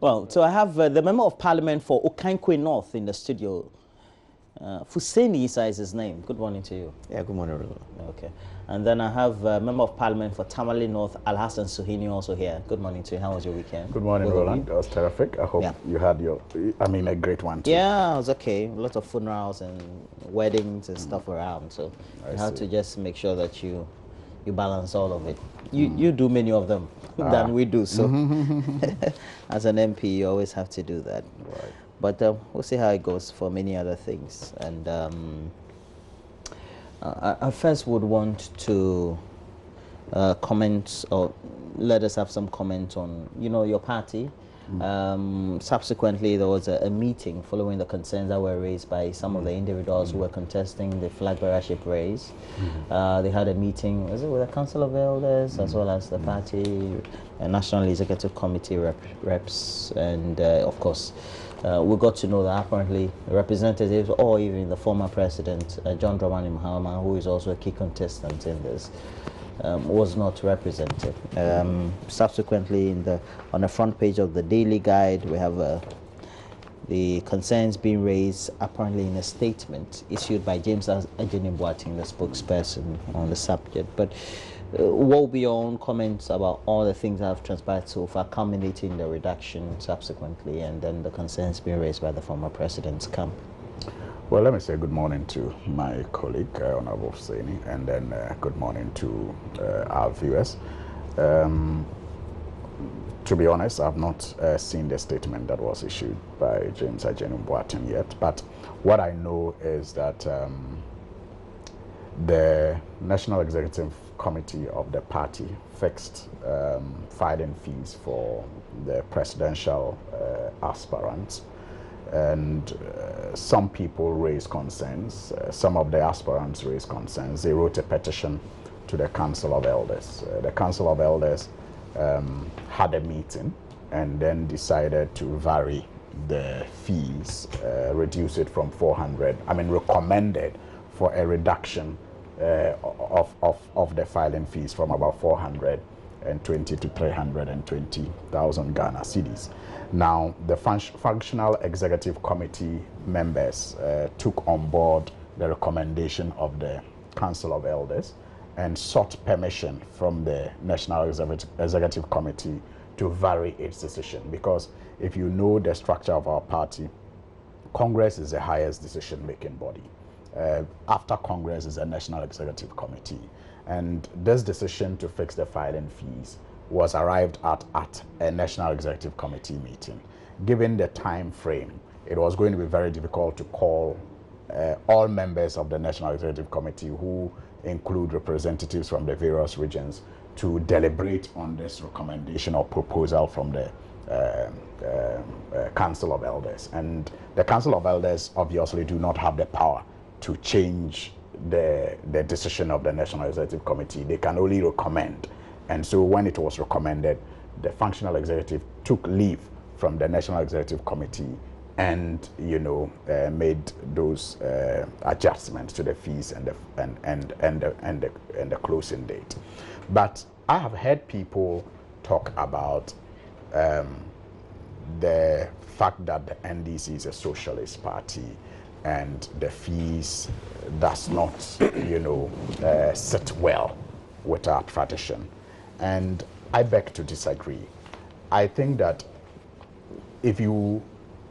Well, so I have the Member of Parliament for Okankwe North in the studio. Fuseni Isa is his name. Good morning to you. Yeah, good morning, Roland. Okay. And then I have Member of Parliament for Tamale North, Al-Hassan Suhini, also here. Good morning to you. How was your weekend? Good morning, Roland. That was terrific. I hope you had a great one too. Yeah, it was okay. Lots of funerals and weddings and stuff around. So you have to just make sure that you balance all of it. You do many of them than we do. So as an MP, you always have to do that. Right. But we'll see how it goes for many other things. And I first would want to comment, or let us have some comment on, your party. Subsequently, there was a meeting following the concerns that were raised by some of the individuals who were contesting the Flagbearership race. They had a meeting, was it with the Council of Elders as well as the party, National Executive Committee reps, and of course, we got to know that apparently representatives or even the former president, John Dramani Mahama, who is also a key contestant in this, was not represented. Subsequently, on the front page of the Daily Guide, we have the concerns being raised apparently in a statement issued by James Ajeni-Boateng, the spokesperson on the subject. But what will be your own comments about all the things that have transpired so far, culminating the reduction subsequently, and then the concerns being raised by the former president's camp? Well, let me say good morning to my colleague, Honorable Fuseni, and then good morning to our viewers. To be honest, I've not seen the statement that was issued by James Ajeni-Boateng yet, but what I know is that the National Executive Committee of the party fixed filing fees for the presidential aspirants, and some people raised concerns. Some of the aspirants raised concerns. They wrote a petition to the Council of Elders. The Council of Elders had a meeting and then decided to vary the fees, reduce it from 400, recommended for a reduction of the filing fees from about 420 to 320,000 Ghana cedis. Now, the Functional Executive Committee members took on board the recommendation of the Council of Elders and sought permission from the National Executive Committee to vary its decision. Because if you know the structure of our party, Congress is the highest decision-making body. After Congress is a National Executive Committee. And this decision to fix the filing fees was arrived at a National Executive Committee meeting. Given the time frame, it was going to be very difficult to call all members of the National Executive Committee, who include representatives from the various regions, to deliberate on this recommendation or proposal from the Council of Elders. And the Council of Elders obviously do not have the power to change the decision of the National Executive Committee. They can only recommend. And so when it was recommended, the Functional Executive took leave from the National Executive Committee and made those adjustments to the fees and the closing date. But I have heard people talk about the fact that the NDC is a socialist party and the fees does not, sit well with our tradition. And I beg to disagree. I think that if you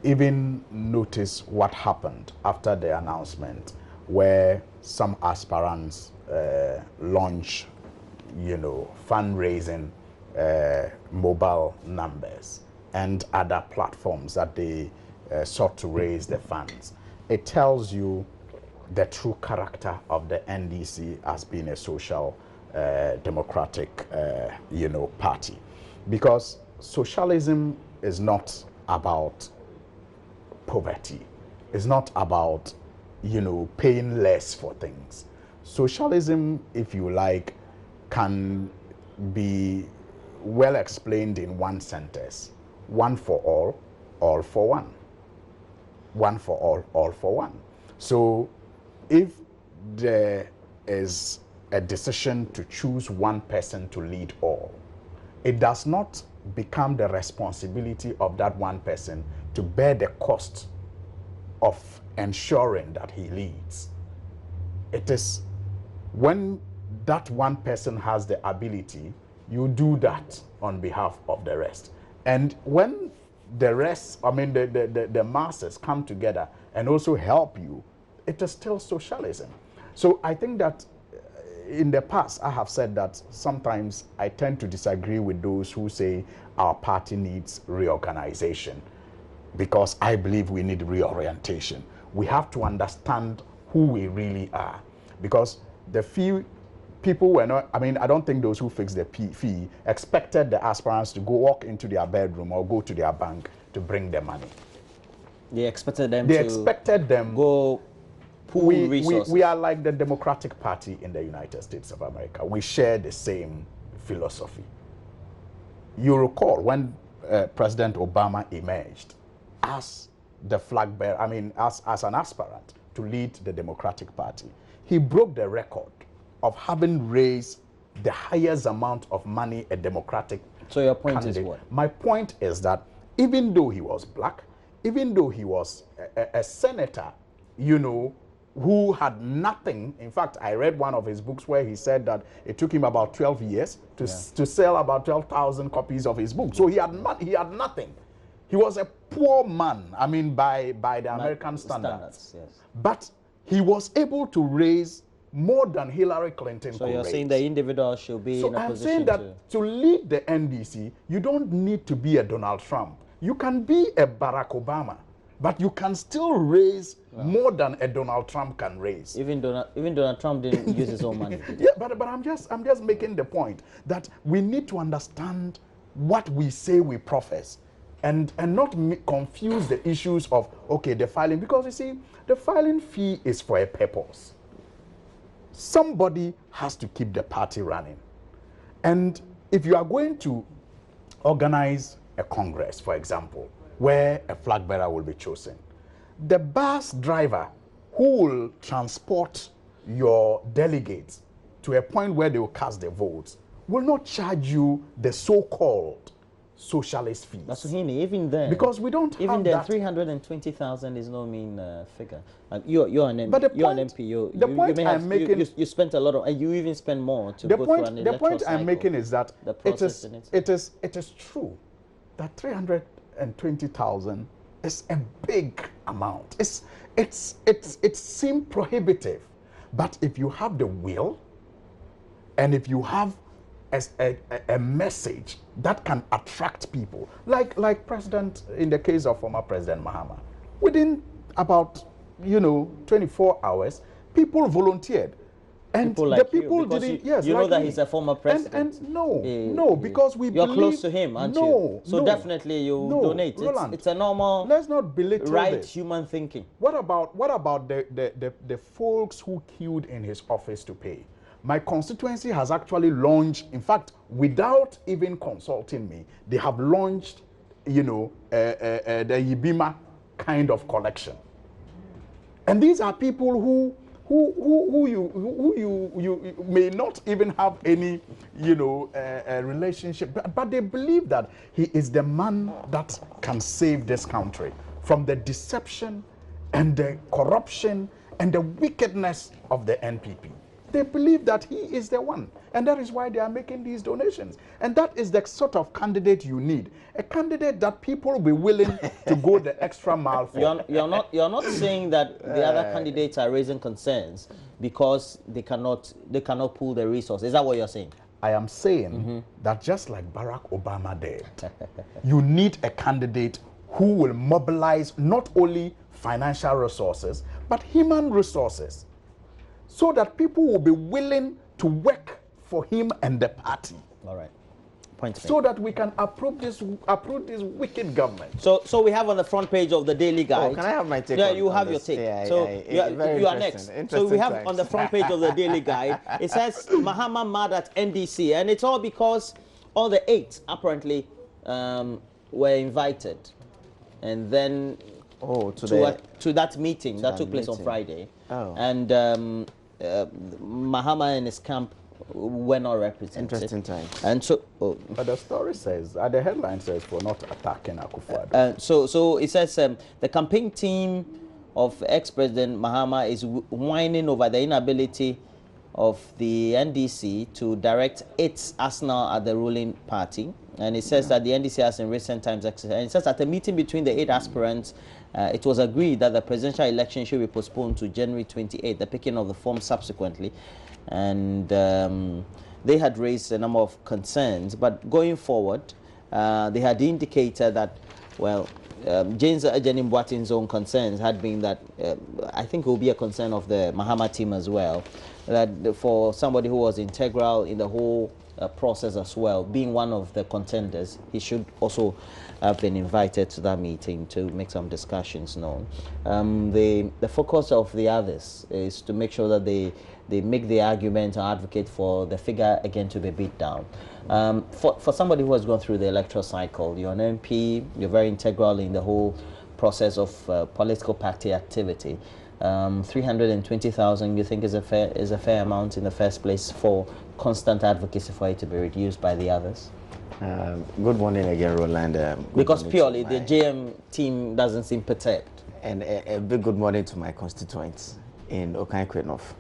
even notice what happened after the announcement, where some aspirants launch, fundraising mobile numbers and other platforms that they sought to raise the funds, it tells you the true character of the NDC as being a social democratic party. Because socialism is not about poverty. It's not about paying less for things. Socialism, if you like, can be well explained in one sentence: one for all for one. One for all for one. So if there is a decision to choose one person to lead all, it does not become the responsibility of that one person to bear the cost of ensuring that he leads. It is when that one person has the ability, you do that on behalf of the rest. And when the rest, I mean the masses come together and also help you, it is still socialism. So I think that in the past, I have said that sometimes I tend to disagree with those who say our party needs reorganization, because I believe we need reorientation. We have to understand who we really are, because the few people were not, I mean, I don't think those who fixed the fee expected the aspirants to go walk into their bedroom or go to their bank to bring the money. They expected them go pool resources. We are like the Democratic Party in the United States of America. We share the same philosophy. You recall when President Obama emerged as the flag bearer, I mean, as an aspirant to lead the Democratic Party, he broke the record of having raised the highest amount of money a Democratic So your point candidate. is what? My point is that even though he was black, even though he was a senator, you know, who had nothing. In fact, I read one of his books where he said that it took him about 12 years to sell about 12,000 copies of his book. So he had nothing. He was a poor man, I mean, by the American standards. Yes. But he was able to raise more than Hillary Clinton So you're saying the individual should be in a position saying that to lead the NDC, you don't need to be a Donald Trump. You can be a Barack Obama, but you can still raise more than a Donald Trump can raise. Even Donald Trump didn't use his own money. Yeah, but I'm just making the point that we need to understand what we say we profess, and not confuse the issues of, okay, the filing, because you see, the filing fee is for a purpose. Somebody has to keep the party running. And if you are going to organize a congress, for example, where a flag bearer will be chosen, the bus driver who will transport your delegates to a point where they will cast their votes will not charge you the so-called socialist fees. That's even then. Because we don't have even that. 320,000 is no mean figure. You're an MP. But You're an MP. You spent a lot of, and you even spend more to go through an electoral cycle. The point I'm making is that it is true that 320,000 is a big amount. It seems prohibitive, but if you have the will, and if you have a message that can attract people, like President, in the case of former President Mahama, within about 24 hours, people volunteered. And people like the people didn't. Yes, you know like that me. he's a former president. And no, because we you're believe, close to him, aren't you? So definitely you donate. Roland, it's a normal. Let's not belittle this. Human thinking. What about the folks who queued in his office to pay? My constituency has actually launched, in fact, without even consulting me, they have launched, the Yibima kind of collection. And these are people who you may not even have any, relationship, but they believe that he is the man that can save this country from the deception and the corruption and the wickedness of the NPP. They believe that he is the one, and that is why they are making these donations. And that is the sort of candidate you need, a candidate that people will be willing to go the extra mile for. You're not saying that the other candidates are raising concerns because they cannot pool the resources. Is that what you're saying? I am saying that just like Barack Obama did, you need a candidate who will mobilize not only financial resources, but human resources, so that people will be willing to work for him and the party. All right. Point so that we can approve this wicked government. So we have on the front page of the Daily Guide. Oh, can I have my take? Yeah, you have your take. You are next. So we have on the front page of the Daily Guide, it says Mahama mad at NDC, and it's all because all the 8 apparently were invited, and then to that meeting that took place on Friday. Oh. And Mahama and his camp were not represented. Interesting time. And so, but the story says, the headline says, for not attacking Akufo-Addo. so it says the campaign team of ex-President Mahama is whining over the inability of the NDC to direct its arsenal at the ruling party. And it says that the NDC has in recent times exercised. And it says at a meeting between the 8 aspirants, it was agreed that the presidential election should be postponed to January 28th, the picking of the form subsequently. And they had raised a number of concerns. But going forward, they had indicated that, well, James Ajani Mboatin's own concerns had been that, I think it will be a concern of the Mahama team as well, that for somebody who was integral in the whole process as well, being one of the contenders, he should also have been invited to that meeting to make some discussions known. The focus of the others is to make sure that they make the argument or advocate for the figure again to be beat down. For somebody who has gone through the electoral cycle, you're an MP, you're very integral in the whole process of political party activity. 320,000 you think is a fair amount in the first place for constant advocacy for it to be reduced by the others? Good morning again, Roland. Because purely the JM team doesn't seem perturbed. And a big good morning to my constituents in Okanekwe North.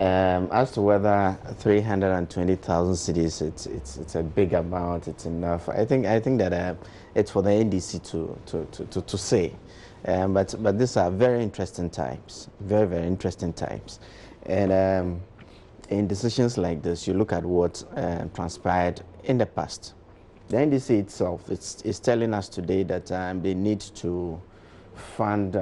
As to whether 320,000 cities, it's a big amount, it's enough. I think that it's for the NDC to say. But these are very interesting times, very, very interesting times. And in decisions like this, you look at what transpired in the past. The NDC itself is telling us today that they need to fund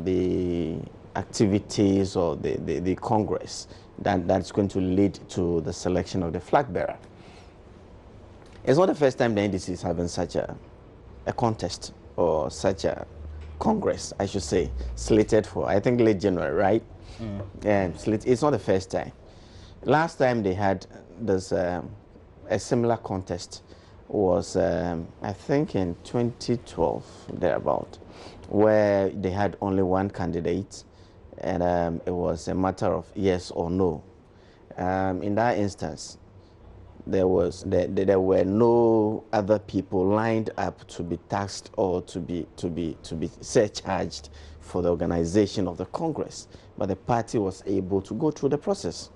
the activities or the Congress that's going to lead to the selection of the flag bearer. It's not the first time the NDC is having such a contest or such a Congress, I should say, slated for, I think, late January, right? It's not the first time. Last time they had this, a similar contest was, I think, in 2012, thereabout, where they had only one candidate, and it was a matter of yes or no. In that instance, there were no other people lined up to be taxed or to be surcharged for the organization of the Congress, but the party was able to go through the process.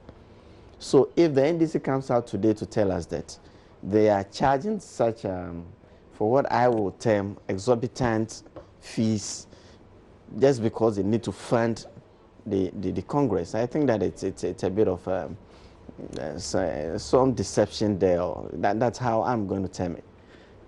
So if the NDC comes out today to tell us that they are charging such, for what I will term, exorbitant fees just because they need to fund the Congress, I think that it's a bit of some deception there. That's how I'm going to term it.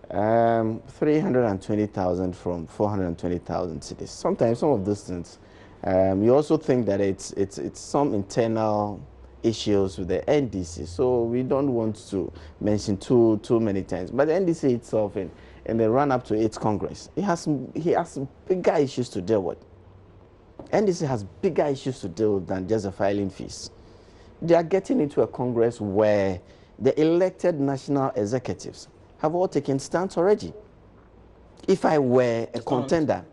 320,000 from 420,000 cities. Sometimes some of those things, you also think that it's some internal issues with the NDC, so we don't want to mention too many times. But the NDC itself, in the run-up to its Congress, he has bigger issues to deal with. NDC has bigger issues to deal with than just the filing fees. They are getting into a Congress where the elected national executives have all taken stance already. If I were a contender,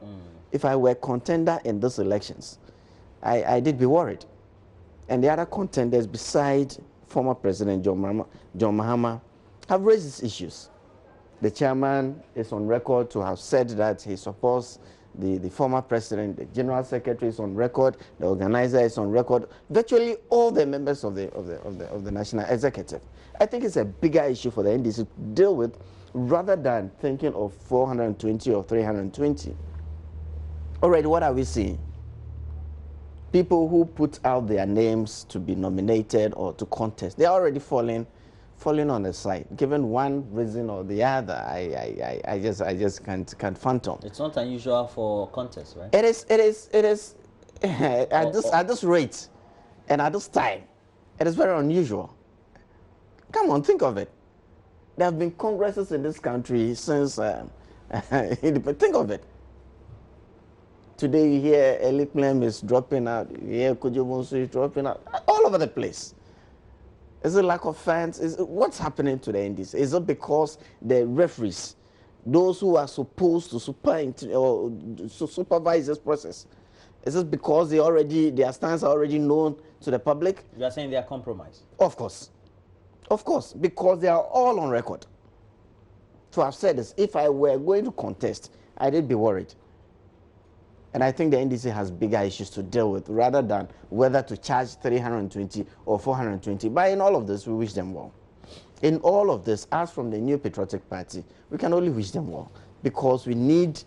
in these elections, I did be worried. And the other contenders beside former President John Mahama have raised these issues. The chairman is on record to have said that he supports the former president, the general secretary is on record, the organizer is on record, virtually all the members of the national executive. I think it's a bigger issue for the NDC to deal with rather than thinking of 420 or 320. Already, what are we seeing? People who put out their names to be nominated or to contest, they're already falling on the side. Given one reason or the other, I just can't fathom. It's not unusual for contests, right? It is at this rate and at this time, it is very unusual. Come on, think of it. There have been congresses in this country since think of it. Today you hear Eliplem is dropping out, you hear Kujibunsu is dropping out, all over the place. Is it lack of fans? What's happening to the NDC? Is it because the referees, those who are supposed to supervise this process, Is it because their stance are already known to the public? You are saying they are compromised? Of course, because they are all on record. To have said this, if I were going to contest, I did be worried. And I think the NDC has bigger issues to deal with rather than whether to charge 320 or 420. But in all of this, we wish them well. In all of this, as from the New Patriotic Party, we can only wish them well because we need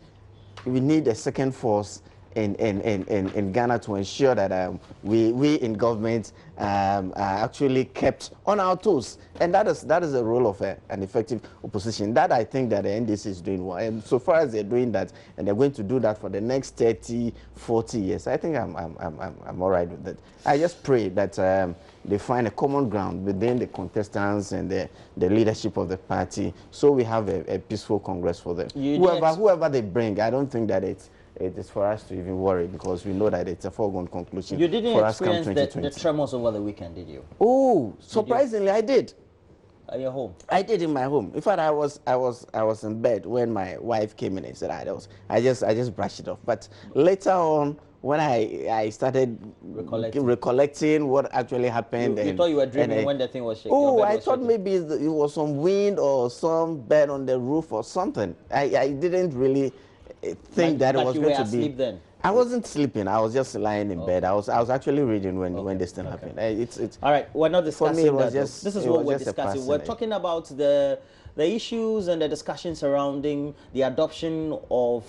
a second force in Ghana to ensure that we in government are actually kept on our toes, and that is the role of an effective opposition. That I think that the NDC is doing well, and so far as they're doing that, and they're going to do that for the next 30, 40 years, I think I'm all right with it. I just pray that they find a common ground within the contestants and the leadership of the party, so we have a peaceful Congress for them. Whoever they bring, I don't think that it is for us to even worry because we know that it's a foregone conclusion. You didn't for us come experience the tremors over the weekend, did you? Oh, surprisingly, I did. At your home? I did in my home. In fact, I was in bed when my wife came in and said, I just brushed it off. But later on, when I started recollecting what actually happened. You thought you were dreaming when the thing was shaking? Oh, I thought maybe it was some wind or some bed on the roof or something. I didn't really think that it was going to be. Asleep then? I wasn't sleeping. I was just lying in bed. I was actually reading when this thing happened. It's all right. We're not discussing for me, it was that. Just, this is what we're discussing. We're talking about the issues and the discussion surrounding the adoption of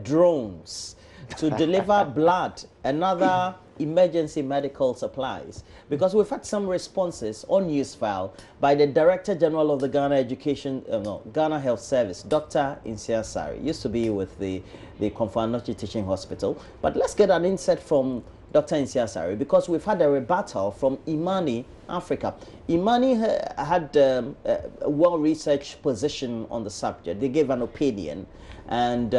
drones to deliver blood and other emergency medical supplies, because we've had some responses on Newsfile by the Director General of the Ghana Health Service, Dr. Insia Sari, used to be with the Komfo-Anokye Teaching Hospital. But let's get an insight from Dr. Insia Sari, because we've had a rebuttal from Imani Africa. Imani had a well-researched position on the subject. They gave an opinion, and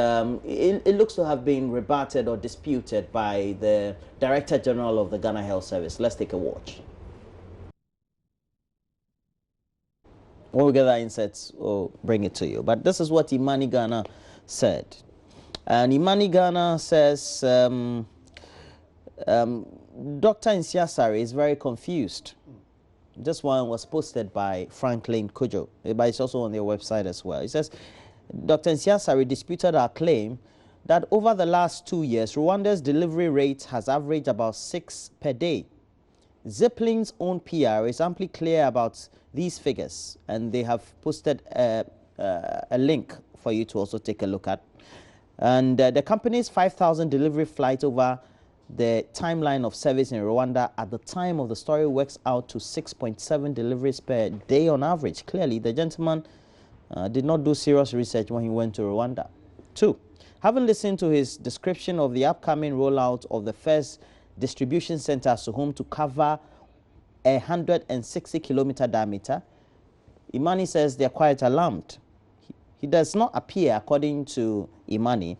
it looks to have been rebutted or disputed by the Director General of the Ghana Health Service. Let's take a watch. When we get that insights, we'll bring it to you. But this is what Imani Ghana said. And Imani Ghana says, Dr. Insia Sari is very confused. This one was posted by Franklin Kojo, but it's also on their website as well. It says, Dr. Insia Sari disputed our claim that over the last 2 years, Rwanda's delivery rate has averaged about 6 per day. Ziplin's own PR is amply clear about these figures, and they have posted a link for you to also take a look at. And the company's 5,000 delivery flights over the timeline of service in Rwanda at the time of the story works out to 6.7 deliveries per day on average. Clearly, the gentleman did not do serious research when he went to Rwanda. 2, having listened to his description of the upcoming rollout of the first distribution center at Suhum to cover a 160-kilometer diameter, Imani says they're quite alarmed. He does not appear, according to Imani,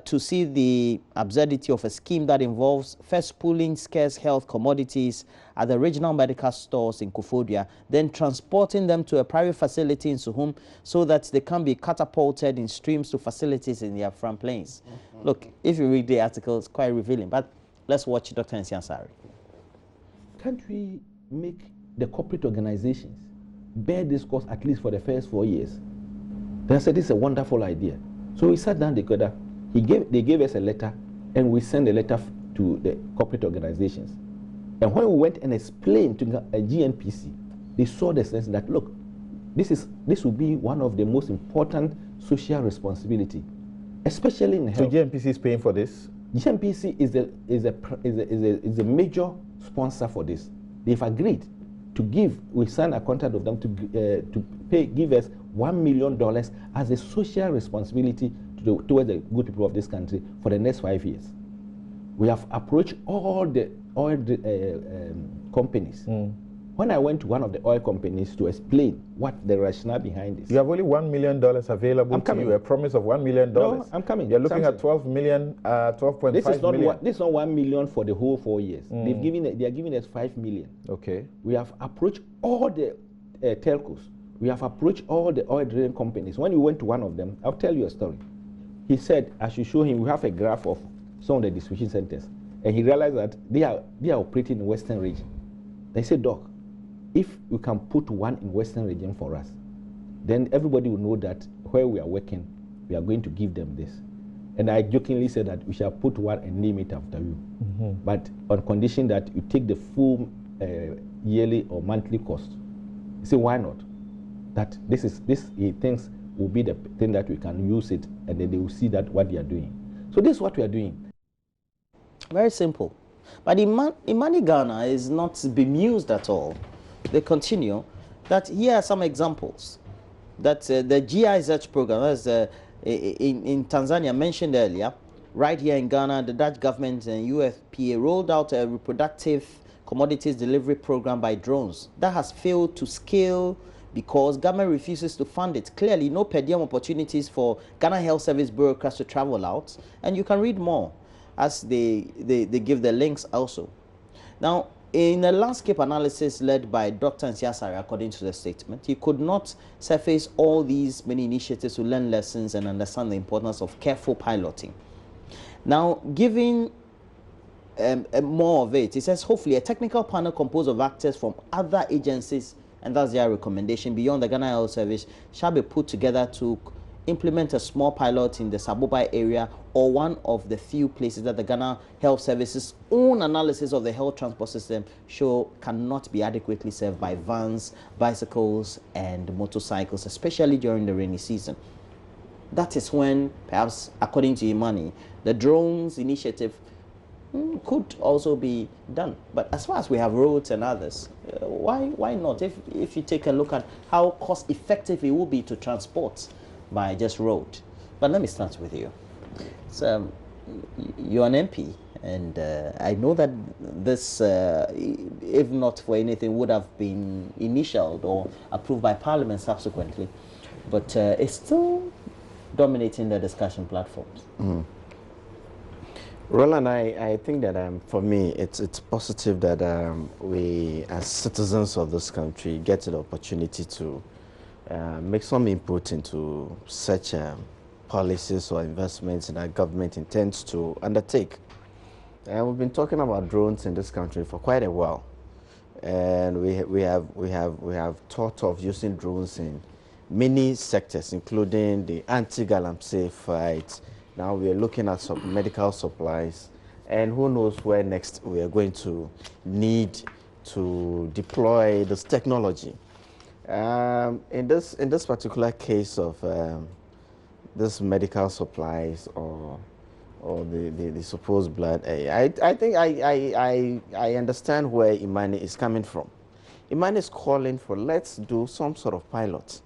to see the absurdity of a scheme that involves first pooling scarce health commodities at the regional medical stores in Kufodua, then transporting them to a private facility in Suhum so that they can be catapulted in streams to facilities in their front plains. Look, if you read the article, it's quite revealing. But let's watch Dr. Insia Sari. Can't we make the corporate organizations bear this cost at least for the first 4 years? They said this is a wonderful idea. So we sat down together. They gave us a letter, and we sent a letter to the corporate organizations. And when we went and explained to a GNPC, they saw the sense that, look, this will be one of the most important social responsibility, especially in health. So GNPC is paying for this? GNPC is a major sponsor for this. They've agreed to give. We signed a contract with them to give us $1 million as a social responsibility towards the good people of this country for the next 5 years. We have approached all the oil companies. When I went to one of the oil companies to explain what the rationale behind this. You have only $1 million available to you, a promise of $1 million. No, I'm coming. You're looking at 12 million, 12.5 million. This is not $1 million for the whole 4 years. They are giving us $5 million. Okay. We have approached all the telcos. We have approached all the oil drilling companies. When we went to one of them, I'll tell you a story. He said, I should show him, we have a graph of some of the distribution centers, and he realized that they are operating in Western region. They said, Doc, if we can put one in Western region for us, then everybody will know that where we are working, we are going to give them this. And I jokingly said that we shall put one and name it after you, but on condition that you take the full yearly or monthly cost. He said, why not? That this he thinks will be the thing that we can use it, and then they will see that what they are doing. So this is what we are doing. Very simple. But Imani Ghana is not bemused at all. They continue that here are some examples. That the GIZ program, as in Tanzania mentioned earlier, right here in Ghana, the Dutch government and UFPA rolled out a reproductive commodities delivery program by drones. That has failed to scale because government refuses to fund it. Clearly, no per diem opportunities for Ghana Health Service bureaucrats to travel out. And you can read more as they give the links also. Now, in a landscape analysis led by Dr. Nsiasare, according to the statement, he could not surface all these many initiatives to learn lessons and understand the importance of careful piloting. Now, giving more of it, he says, hopefully a technical panel composed of actors from other agencies, and that's their recommendation, beyond the Ghana Health Service, shall be put together to implement a small pilot in the Sabobai area or one of the few places that the Ghana Health Service's own analysis of the health transport system show cannot be adequately served by vans, bicycles, and motorcycles, especially during the rainy season. That is when, perhaps, according to Imani, the drones initiative could also be done. But as far as we have roads and others, why not? If you take a look at how cost effective it will be to transport by just road. But let me start with you. So, you're an MP, and I know that this, if not for anything, would have been initialed or approved by Parliament subsequently, but it's still dominating the discussion platforms. Roland, I think that for me, it's positive that we, as citizens of this country, get the opportunity to make some input into such policies or investments that government intends to undertake. And we've been talking about drones in this country for quite a while, and we have thought of using drones in many sectors, including the anti-galamsey fight. Now we are looking at some medical supplies, and who knows where next we are going to need to deploy this technology. In this particular case of this medical supplies or the supposed blood, I think I understand where Imani is coming from. Imani is calling for, let's do some sort of pilot,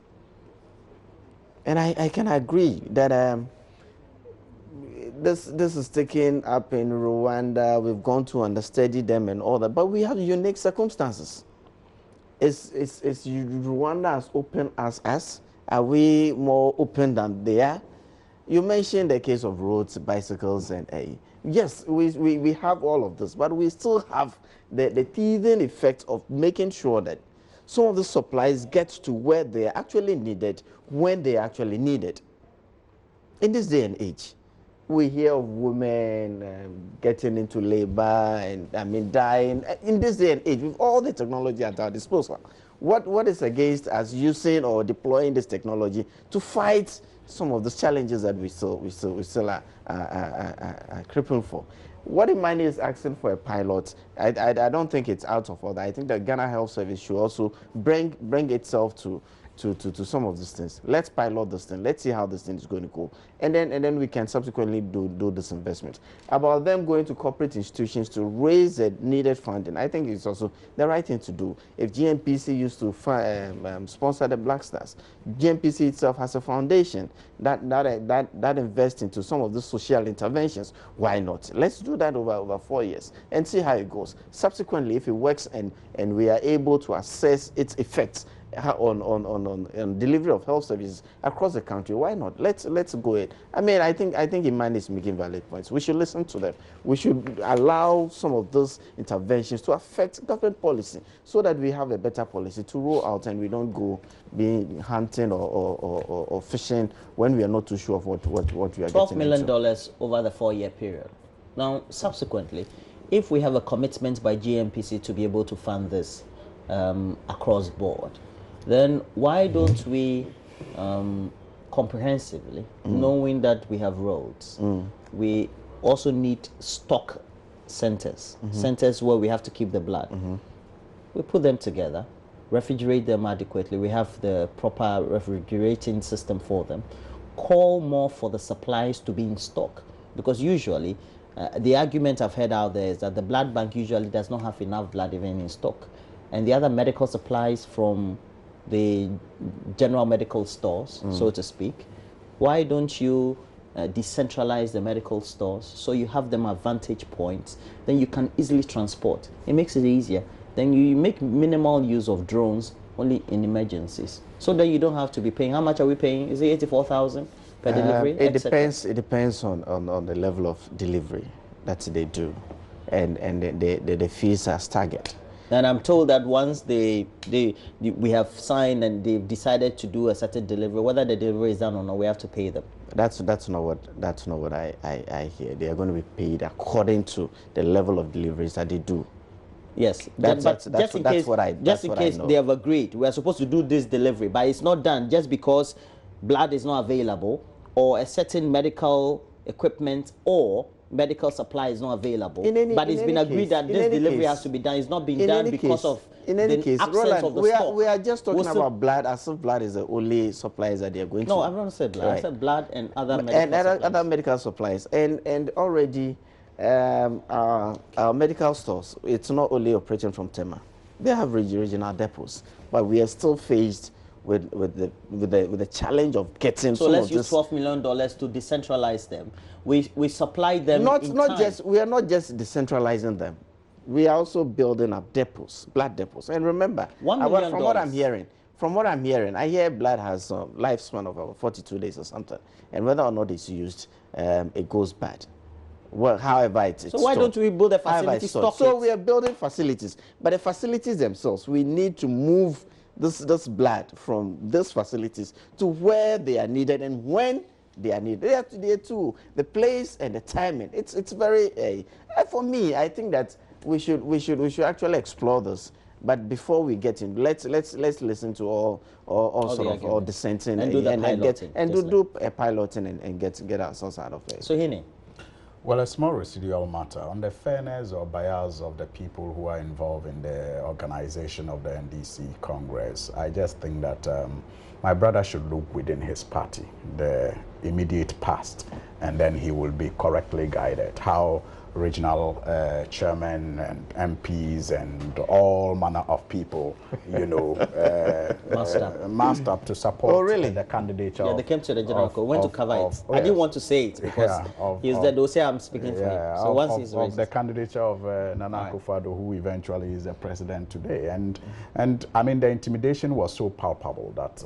and I can agree that this is taken up in Rwanda. We've gone to understudy them and all that, but we have unique circumstances. Is Rwanda as open as us? Are we more open than they are? You mentioned the case of roads, bicycles, and yes, we have all of this, but we still have the teething effect of making sure that some of the supplies get to where they are actually needed when they are actually needed. In this day and age, we hear of women getting into labor and dying. In this day and age, with all the technology at our disposal, what is against us using or deploying this technology to fight some of the challenges that we still are crippled for? What Imani is asking for a pilot, I don't think it's out of order. I think the Ghana Health Service should also bring itself to some of these things. Let's pilot this thing. Let's see how this thing is going to go, and then we can subsequently do this investment. About them going to corporate institutions to raise the needed funding, I think it's also the right thing to do. If GNPC used to sponsor the Black Stars, GNPC itself has a foundation that invests into some of the social interventions. Why not? Let's do that over 4 years and see how it goes. Subsequently, if it works and we are able to assess its effects on delivery of health services across the country, why not? Let's go ahead. I mean, I think Imani is making valid points. We should listen to them. We should allow some of those interventions to affect government policy so that we have a better policy to roll out and we don't go being hunting or fishing when we are not too sure of what we are getting into. $12 million over the 4-year period. Now, subsequently, if we have a commitment by GMPC to be able to fund this across board, then why don't we comprehensively, knowing that we have roads, we also need stock centers, centers where we have to keep the blood. We put them together, refrigerate them adequately. We have the proper refrigerating system for them. Call more for the supplies to be in stock, because usually the argument I've heard out there is that the blood bank usually does not have enough blood even in stock, and the other medical supplies from the general medical stores, so to speak. Why don't you decentralize the medical stores so you have them at vantage points? Then you can easily transport. It makes it easier. Then you make minimal use of drones only in emergencies, so that you don't have to be paying. How much are we paying? Is it 84,000 per delivery? It depends. It depends on the level of delivery that they do, and the fees are staggered. And I'm told that once we have signed and they've decided to do a certain delivery, whether the delivery is done or not, we have to pay them. That's not what I hear. They are going to be paid according to the level of deliveries that they do. Yes, that's in case they have agreed, we are supposed to do this delivery, but it's not done just because blood is not available, or a certain medical equipment or medical supply is not available. But it's been agreed that this delivery has to be done. It's not being done because of the absence of the stock. We are just talking about blood, as if blood is the only supplies that they are going to. No, I've not said blood. Right. I said blood and other medical supplies. And already our medical stores, it's not only operating from Tema. They have regional depots, but we are still faced with the challenge of getting. So let's use $12 million to decentralize them. We supply them. We are not just decentralizing them. We are also building up depots, blood depots. And remember, from what I'm hearing, I hear blood has a lifespan of about 42 days or something, and whether or not it's used, it goes bad. Well, however it's so why don't we build a facility stock? So we are building facilities, but the facilities themselves, we need to move this blood from these facilities to where they are needed and when they are needed. They are too, the place and the timing. It's very for me, I think that we should actually explore this. But before we get in, let's listen to all dissenting and do a piloting and get ourselves out of there. So Hine. Well, a small residual matter on the fairness or bias of the people who are involved in the organization of the NDC Congress. I just think that my brother should look within his party, the immediate past, and then he will be correctly guided. How regional chairmen and MPs and all manner of people, you know, masked up to support the candidature. Yeah, they came to the general call. Went to cover it. I didn't want to say it because he's there. They'll say I'm speaking for him. So once he's raised, the candidature of Nana Akufo-Addo, who eventually is the president today, and I mean the intimidation was so palpable that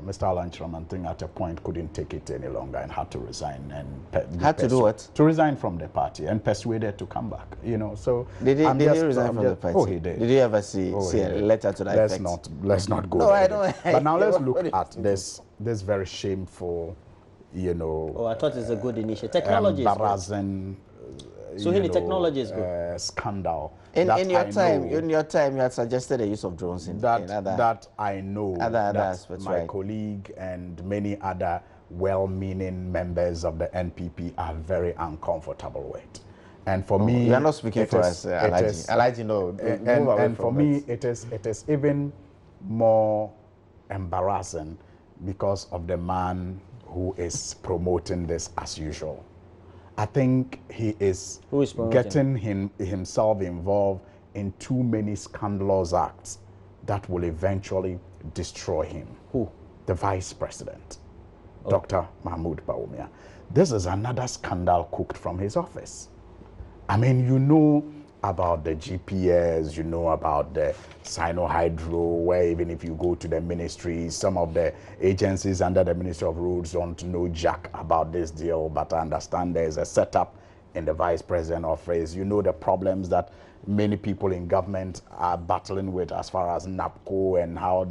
Mr. Alan Chiramanting at a point couldn't take it any longer and had to resign and had to do what? To resign from the party and persuaded to come back, you know. So did he resign from the party? Oh, he did. Did you ever see a letter to that effect? Let's not go. No, there. I don't. But now let's look at this very shameful, you know. Oh, I thought it's a good initiative. Technology embarrassing. So here, technology is good. Scandal. In your time, you had suggested the use of drones in other. That I know. Other aspects, my colleague and many other well-meaning members of the NPP are very uncomfortable with. And for me, you are not speaking for us, Alaji. No, and for me, it is even more embarrassing because of the man who is promoting this as usual. I think he is getting himself involved in too many scandalous acts that will eventually destroy him. Who? The vice president, Dr. Mahmoud Bawumia. This is another scandal cooked from his office. I mean, you know about the GPS, you know about the Sino-Hydro, where even if you go to the ministry, some of the agencies under the Ministry of Roads don't know jack about this deal, but I understand there's a setup in the vice president office. You know the problems that many people in government are battling with as far as NAPCO and how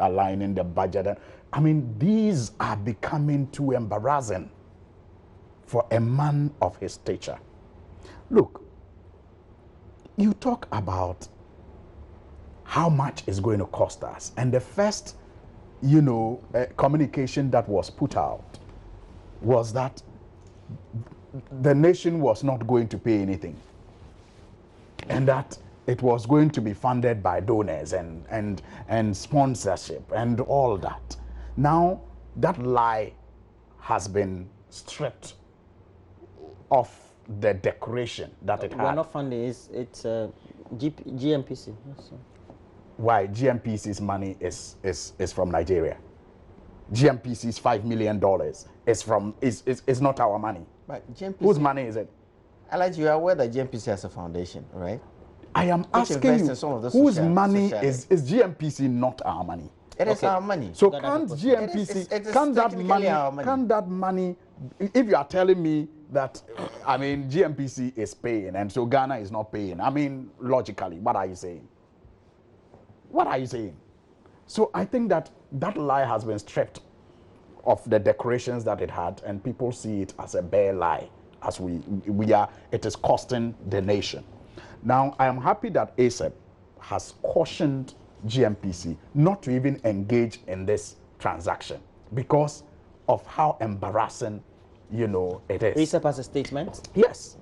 aligning the budget. I mean, these are becoming too embarrassing for a man of his stature. look, you talk about how much it's going to cost us, and the first, communication that was put out was that the nation was not going to pay anything, and that it was going to be funded by donors and sponsorship and all that. Now that lie has been stripped of the decoration that it had. We're not funding, it's GMPC. Why? GMPC's money is from Nigeria. GMPC's $5 million is not our money. But GMPC, whose money is it? Elijah, you are aware that GMPC has a foundation, right? I am asking you, whose money is GMPC not our money? It is our money. So can't GMPC, can that money, if you are telling me that, GMPC is paying and so Ghana is not paying, logically, what are you saying? What are you saying? So I think that lie has been stripped of the decorations that it had, and people see it as a bare lie, as it is costing the nation. Now, I am happy that ASAP has cautioned GMPC not to even engage in this transaction because of how embarrassing, it is. ASAP has a statement? Yes.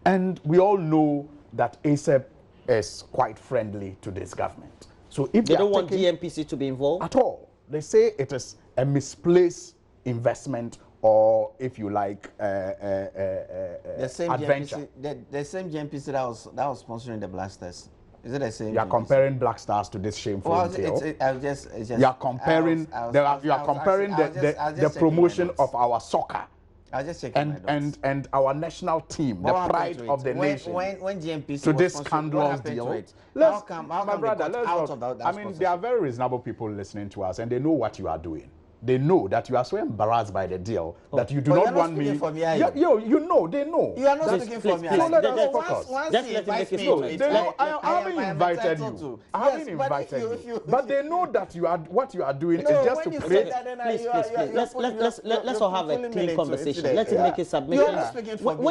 And we all know that ASAP is quite friendly to this government. So if they don't want GMPC to be involved? At all. They say it is a misplaced investment, or if you like, the same adventure. The same GMPC that was sponsoring the Blasters. Is it the same? You are comparing Black Stars to this shameful deal. You are comparing the promotion of our soccer. I was just checking and our national team, the pride of the nation. When GMPC to this scandalous deal. How come my brother, they are very reasonable people listening to us, and they know what you are doing. They know that you are so embarrassed by the deal that you do not want me. For me, they know. You are not speaking for me. So let us focus. Just let him make his comment. I haven't invited you. I haven't invited you. But they know that what you are doing is just to play. Please, let's all have a clean conversation. Let him make his submission. You are not speaking for me.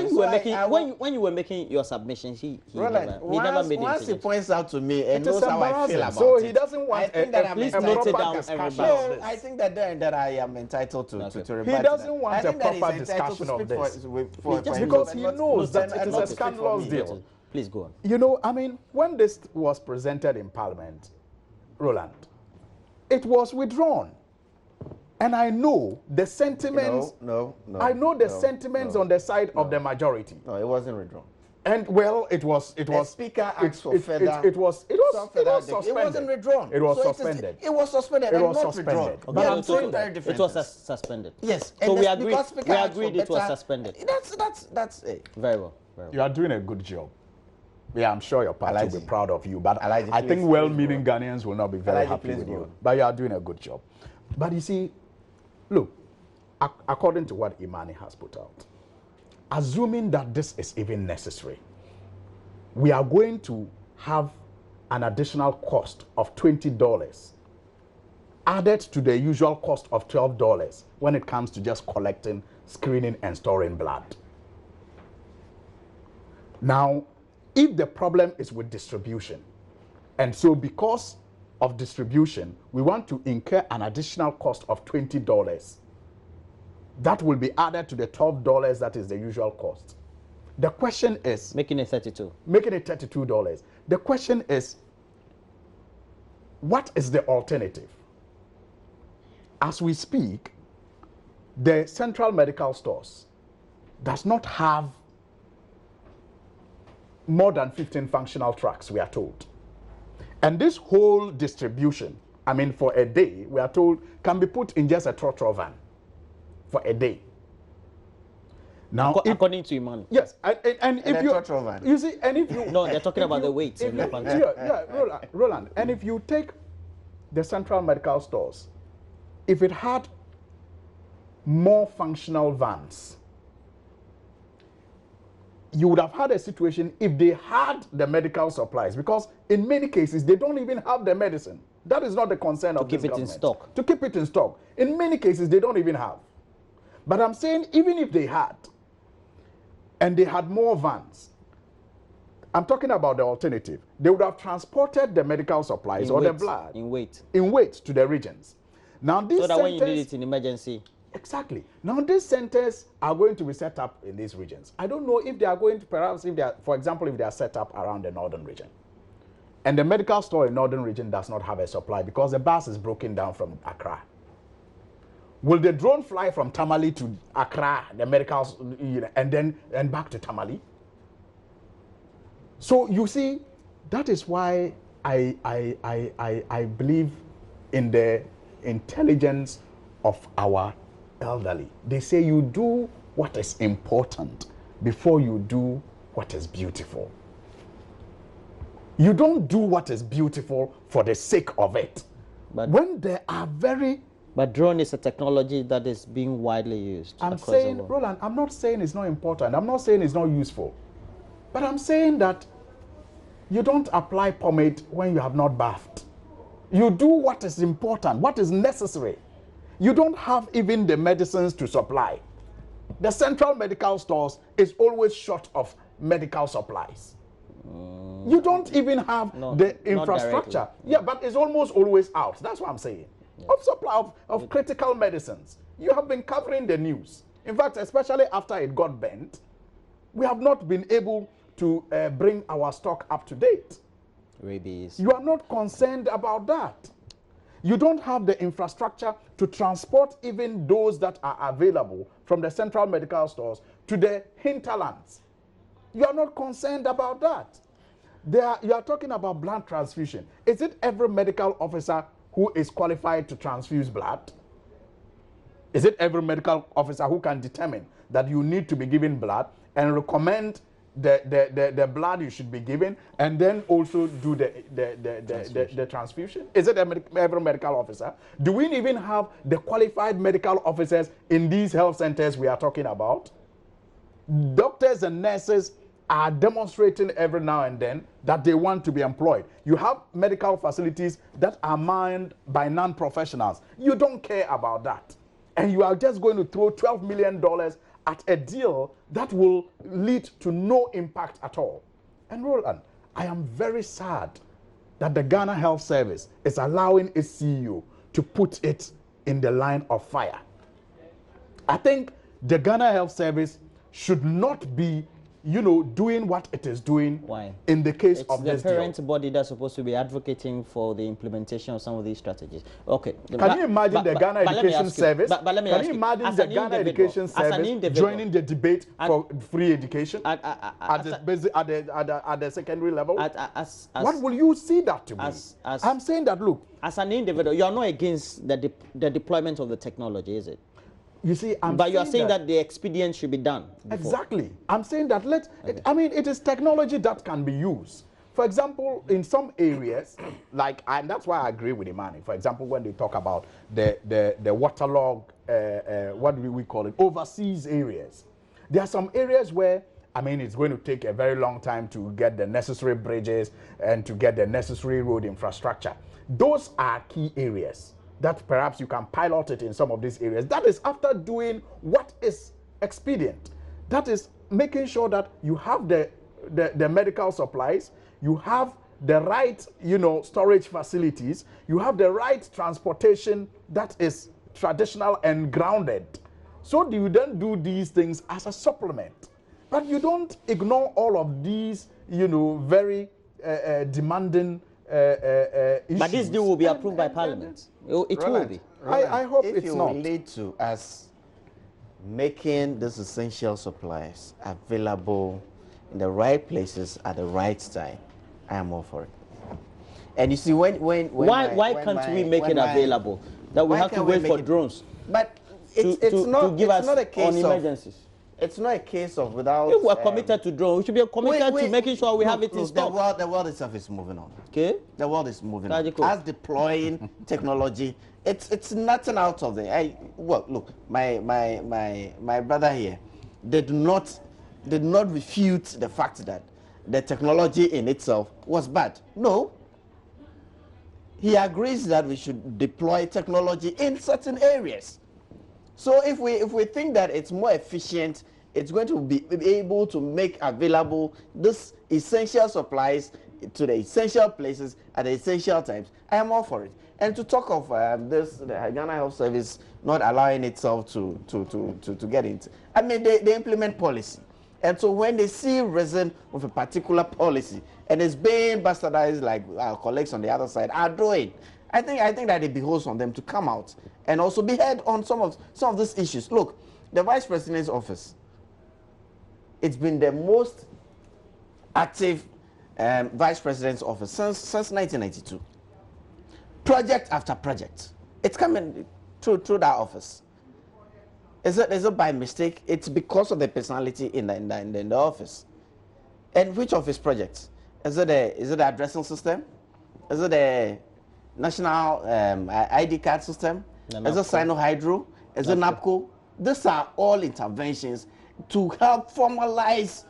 When you were making your submission, he never made it. Once he points out to me and knows how I feel about it. So he doesn't want please note it down, everybody. I think that I am entitled to rebut. He doesn't want a proper discussion of this. Because he knows that it is a scandalous deal. Please go on. When this was presented in Parliament, Roland, it was withdrawn. And I know the sentiments. I know the sentiments on the side of the majority. No, it wasn't withdrawn. And well, it was. The speaker asked for further. It was suspended. It wasn't withdrawn. It was suspended. It was suspended. It was suspended. But I'm saying it was suspended. Yes. So we agreed it was suspended. That's it. Very well. You are doing a good job. Yeah, I'm sure your party will be proud of you. But I think please, well-meaning Ghanaians will not be very happy with you. But you are doing a good job. But you see, look, according to what Imani has put out, assuming that this is even necessary, we are going to have an additional cost of $20 added to the usual cost of $12 when it comes to just collecting, screening, and storing blood. Now, if the problem is with distribution, and so because of distribution, we want to incur an additional cost of $20, that will be added to the $12 that is the usual cost. The question is... Making it 32. Making it $32. The question is, what is the alternative? As we speak, the Central Medical Stores does not have more than 15 functional trucks, we are told. And this whole distribution, for a day, we are told, can be put in just a trotro van for a day. Now, according to Imani. Yes, and if you see, and if you no, they're talking about the weight. Roland. And if you take the Central Medical Stores, if it had more functional vans, you would have had a situation if they had the medical supplies, because in many cases they don't even have the medicine. That is not the concern of this government. To keep it in stock. To keep it in stock. In many cases they don't even have. But I'm saying even if they had, and they had more vans, I'm talking about the alternative. They would have transported the medical supplies or the blood in weight to the regions. Now these so that when you need it in emergency. Exactly. Now these centers are going to be set up in these regions. I don't know if they are going to, perhaps if they are, for example, if they are set up around the northern region. And the medical store in northern region does not have a supply because the bus is broken down from Accra. Will the drone fly from Tamale to Accra, the medical, and back to Tamale? So you see, that is why I believe in the intelligence of our elderly. They say you do what is important before you do what is beautiful. You don't do what is beautiful for the sake of it. But when there are But drone is a technology that is being widely used. I'm saying, Roland, I'm not saying it's not important. I'm not saying it's not useful. But I'm saying that you don't apply pomade when you have not bathed. You do what is important, what is necessary. You don't have even the medicines to supply. The central medical stores is always short of medical supplies. You don't even have the infrastructure. Yeah, but it's almost always out. That's what I'm saying. Yeah. Of supply of critical medicines. You have been covering the news. In fact, especially after it got bent, we have not been able to bring our stock up to date. Rabies. You are not concerned about that. You don't have the infrastructure to transport even those that are available from the central medical stores to the hinterlands. You are not concerned about that. You are talking about blood transfusion. Is it every medical officer who is qualified to transfuse blood? Is it every medical officer who can determine that you need to be given blood and recommend the blood you should be given, and then also do the transfusion? Is it every medical officer? Do we even have the qualified medical officers in these health centers we are talking about? Doctors and nurses are demonstrating every now and then that they want to be employed. You have medical facilities that are manned by non-professionals. You don't care about that. And you are just going to throw $12 million at a deal that will lead to no impact at all. And Roland, I am very sad that the Ghana Health Service is allowing its CEO to put it in the line of fire. I think the Ghana Health Service should not be, doing what it is doing. Why? In the case of this deal. It's the parent body that's supposed to be advocating for the implementation of some of these strategies. Okay. Can you imagine the Ghana Education Service? Can you imagine the Ghana Education Service joining the debate for free education at the secondary level? What will you see that to be? I'm saying that, look. As an individual, you are not against the deployment of the technology, is it? You see, but you are saying that the expedient should be done before. Exactly. I'm saying that it is technology that can be used. For example, in some areas, and that's why I agree with Imani. For example, when they talk about the waterlogged, what do we call it, overseas areas. There are some areas where, it's going to take a very long time to get the necessary bridges and to get the necessary road infrastructure. Those are key areas that perhaps you can pilot it in some of these areas. That is after doing what is expedient. That is making sure that you have the medical supplies, you have the right, storage facilities, you have the right transportation that is traditional and grounded. So you then do these things as a supplement. But you don't ignore all of these, very demanding issues. But this deal will be approved by Parliament. It will be. I hope it's not. If you relate to us making these essential supplies available in the right places at the right time, I am all for it. And you see, why can't we make it available? That we have to wait for drones. But it's not a case on emergencies. It's not a case of without. If we're committed to drones, we should be committed to making sure we have it in stock. The world itself is moving on. Okay. The world is moving on. As deploying technology, it's nothing out of there. Look, my brother here did not refute the fact that the technology in itself was bad. No. He agrees that we should deploy technology in certain areas. So if we think that it's more efficient it's going to be able to make available this essential supplies to the essential places at the essential times, I am all for it. And to talk of the Ghana Health Service not allowing itself to get into, I mean, they implement policy. And so when they see reason of a particular policy and it's being bastardized like our colleagues on the other side are doing, I think that it behoves on them to come out and also be heard on some of these issues. Look, the Vice President's office, it's been the most active Vice President's office since 1992. Project after project, it's coming through that office. Is it by mistake? It's because of the personality in the office. And which of his projects? Is it the addressing system? Is it the national ID card system? Is it Sino-Hydro? Is it NAPCO? These are all interventions to help formalize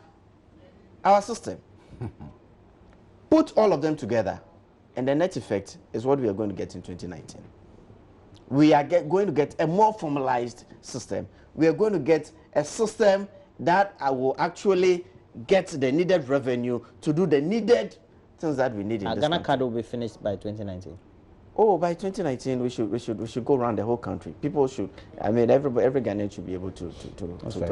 our system. Put all of them together, and the net effect is what we are going to get in 2019. We are going to get a more formalized system. We are going to get a system that will actually get the needed revenue to do the needed things that we need in this Ghana card will be finished by 2019. Oh, by 2019 we should go around the whole country. People should, I mean, every Ghanaian should be able to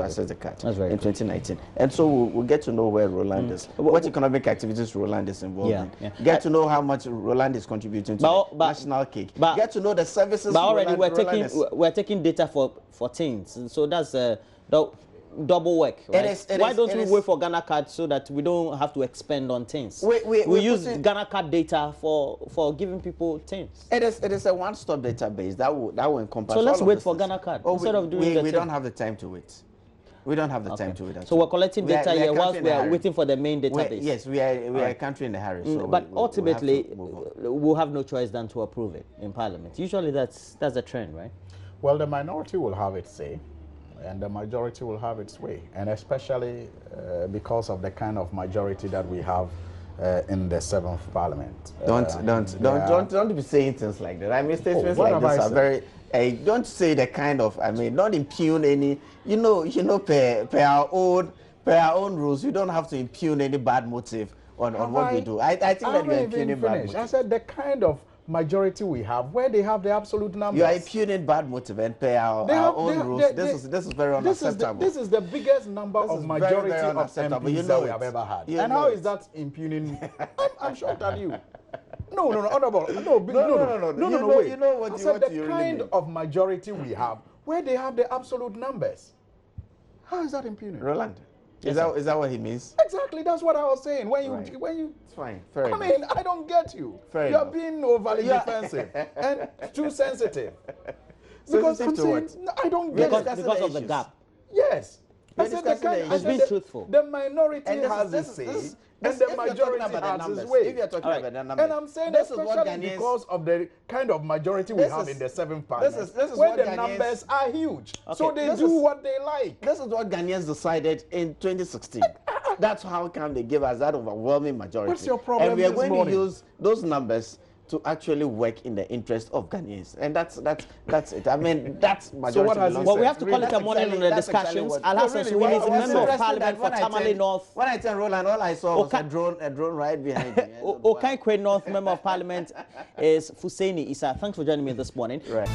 access the card in 2019. And so we'll get to know where Roland is, what economic activities Roland is involved in. Get to know how much Roland is contributing to the national cake. Get to know the services. But already we're taking data for teens, so that's double work, right? Why don't we wait for Ghana card so that we don't have to expend on things? We use Ghana card data for giving people things. It is a one-stop database that will encompass. So let's wait for Ghana card instead of doing we don't have the time to wait. We don't have the time to wait. So we're collecting data here whilst we are waiting for the main database. Yes, we are a country in a hurry. So but ultimately, we'll have no choice than to approve it in Parliament. Usually that's the trend, right? Well, the minority will have its say, and the majority will have its way, and especially because of the kind of majority that we have in the 7th Parliament. Don't be saying things like that. I mean, statements like this are very. Don't say the kind of. I mean, don't impugn any. You know, per our own rules, you don't have to impugn any bad motive on what we do. I think that you're impugning bad motive. I said the kind of majority we have, where they have the absolute numbers. You are impugning bad motive and pay our own rules. This is very unacceptable. This is the biggest number of majority of MPs that we have ever had. And how is that impugning? I'm shocked at you. No, honorable. No, wait. You know what I said the kind of majority we have, where they have the absolute numbers. How is that impugning? Roland, is that what he means? Exactly, that's what I was saying. When you it's fine. Fair enough. I mean, I don't get you. You're being overly defensive and too sensitive. Because I'm saying, I don't get it. Because of the gap. Yes. I said it's been truthful. The minority has its say, and the majority has its way. If you're talking about the numbers, and I'm saying this especially because of the kind of majority we have in the 7th Parliament, where the numbers are huge. So they do what they like. This is what Ghanaians decided in 2016. That's how come they give us that overwhelming majority. What's your problem? And we are going to use those numbers to actually work in the interest of Ghanaians, and that's it. I mean, that's majority. So what has well, we have to call it a morning on the discussions. Al-Hassan Suwini is a member of Parliament for Tamale North. When I turned Roland, all I saw was a drone right behind me. Okaikwe North member of Parliament is Fusaini Issa. Thanks for joining me this morning. Right.